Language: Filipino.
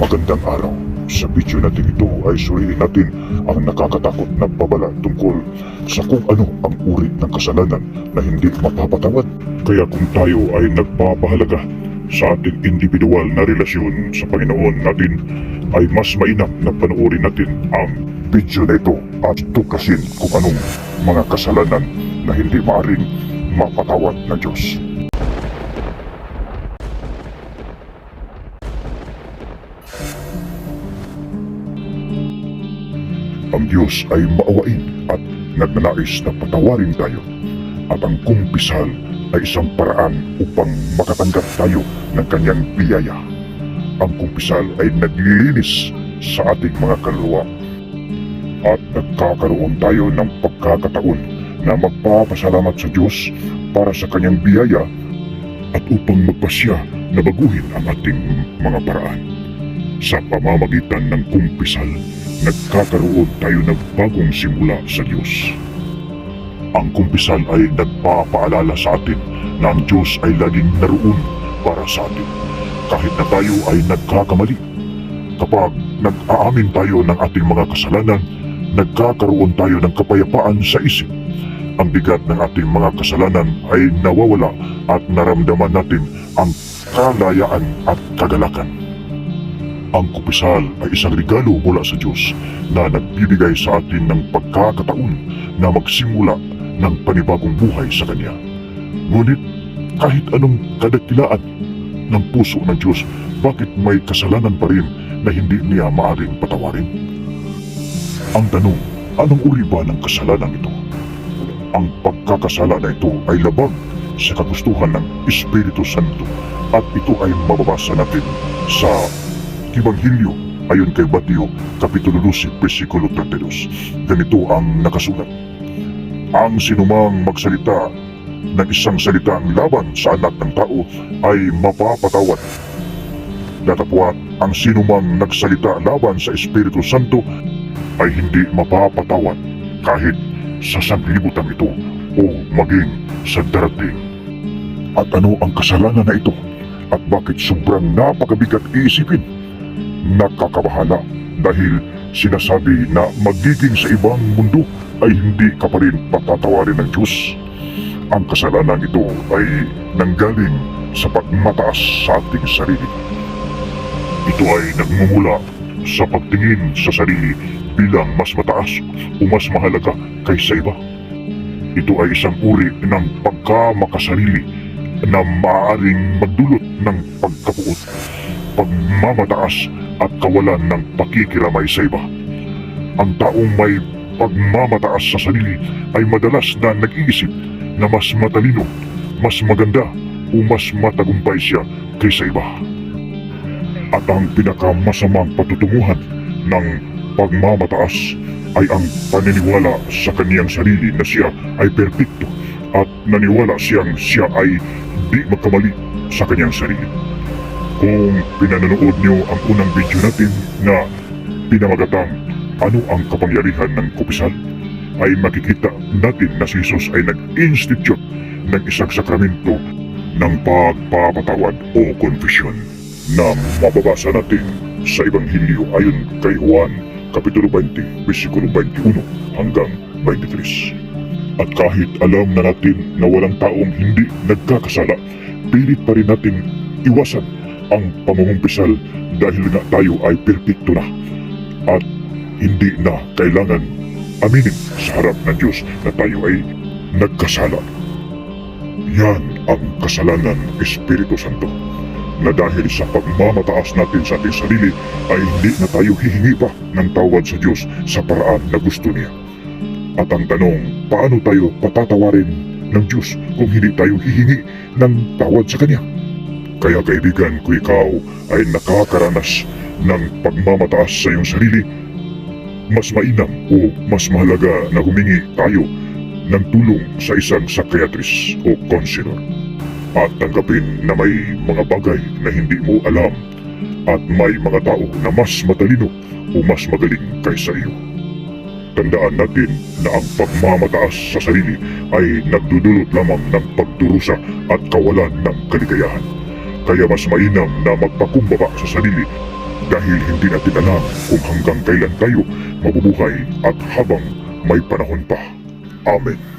Magandang araw. Sa video natin ito ay suriin natin ang nakakatakot na babala tungkol sa kung ano ang uri ng kasalanan na hindi mapapatawad. Kaya kung tayo ay nagpapahalaga sa ating individual na relasyon sa Panginoon natin, ay mas mainam na panoorin natin ang video na ito at tuklasin kung anong mga kasalanan na hindi maaaring mapatawad ng Diyos. Ang Diyos ay maawain at nagnanais na patawarin tayo, at ang kumpisal ay isang paraan upang makatanggap tayo ng kanyang biyaya. Ang kumpisal ay naglilinis sa ating mga kaluluwa, at nagkakaroon tayo ng pagkakataon na magpapasalamat sa Diyos para sa kanyang biyaya at upang magpasya na baguhin ang ating mga paraan. Sa pamamagitan ng kumpisal, nagkakaroon tayo ng bagong simula sa Diyos. Ang kumpisal ay nagpapaalala sa atin na ang Diyos ay laging naroon para sa atin, kahit na tayo ay nagkakamali. Kapag nag-aamin tayo ng ating mga kasalanan, nagkakaroon tayo ng kapayapaan sa isip. Ang bigat ng ating mga kasalanan ay nawawala at naramdaman natin ang kalayaan at kagalakan. Ang kumpisal ay isang regalo mula sa Diyos na nagbibigay sa atin ng pagkakataon na magsimula ng panibagong buhay sa Kanya. Ngunit kahit anong kadakilaan ng puso ng Diyos, bakit may kasalanan pa rin na hindi niya maaaring patawarin? Ang tanong, anong uri ba ng kasalanan ito? Ang pagkakasala na ito ay labag sa kagustuhan ng Espiritu Santo, at ito ay mababasa natin sa Ebanghelyo ayon kay Mateo Kapitulo 12, versikulo 32. Ganito ang nakasulat: ang sinumang magsalita ng isang salitang laban sa anak ng tao ay mapapatawad. Datapwat, ang sinumang nagsalita laban sa Espiritu Santo ay hindi mapapatawad kahit sa sanlibutan ito o maging sa darating. At ano ang kasalanan na ito? At bakit sobrang napakabigat iisipin? Nakakabahala dahil sinasabi na magiging sa ibang mundo ay hindi ka pa rin patatawarin ng Diyos. Ang kasalanan ito ay nanggaling sa pagmataas sa ating sarili. Ito ay nagmumula sa pagtingin sa sarili bilang mas mataas o mas mahalaga kaysa iba. Ito ay isang uri ng pagkamakasarili na maaaring magdulot ng pagkapuot, pagmamataas at kawalan ng pakikiramay sa iba. Ang taong may pagmamataas sa sarili ay madalas na nag-iisip na mas matalino, mas maganda o mas matagumpay siya kaysa iba. At ang pinakamasamang patutunguhan ng pagmamataas ay ang paniniwala sa kaniyang sarili na siya ay perpekto, at naniwala siyang siya ay di magkamali sa kaniyang sarili. Kung pinanonood niyo ang unang video natin na pinamagatang ano ang kapangyarihan ng kumpisal, ay makikita natin na si Jesus ay nag-institute ng isang sakramento ng pagpapatawad o confession na mababasa natin sa Ebanghelyo ayon kay Juan Kapitulo 20, versikulo 21 hanggang 23. At kahit alam na natin na walang taong hindi nagkakasala, pilit pa rin natin iwasan ang pamumumpisal dahil nga tayo ay perpekto na at hindi na kailangan aminin sa harap ng Diyos na tayo ay nagkasala. Yan ang kasalanan ng Espiritu Santo, na dahil sa pagmamataas natin sa ating sarili ay hindi na tayo hihingi pa ng tawad sa Diyos sa paraan na gusto niya. At ang tanong, paano tayo patatawarin ng Diyos kung hindi tayo hihingi ng tawad sa Kanya? Kaya kaibigan, kung ikaw ay nakakaranas ng pagmamataas sa iyong sarili, mas mainam o mas mahalaga na humingi tayo ng tulong sa isang psychiatrist o counselor, at tanggapin na may mga bagay na hindi mo alam at may mga tao na mas matalino o mas magaling kaysa iyo. Tandaan natin na ang pagmamataas sa sarili ay nagdudulot lamang ng pagdurusa at kawalan ng kaligayahan. Kaya mas mainam na magpakumbaba sa sarili dahil hindi natin alam kung hanggang kailan tayo mabubuhay at habang may panahon pa. Amen.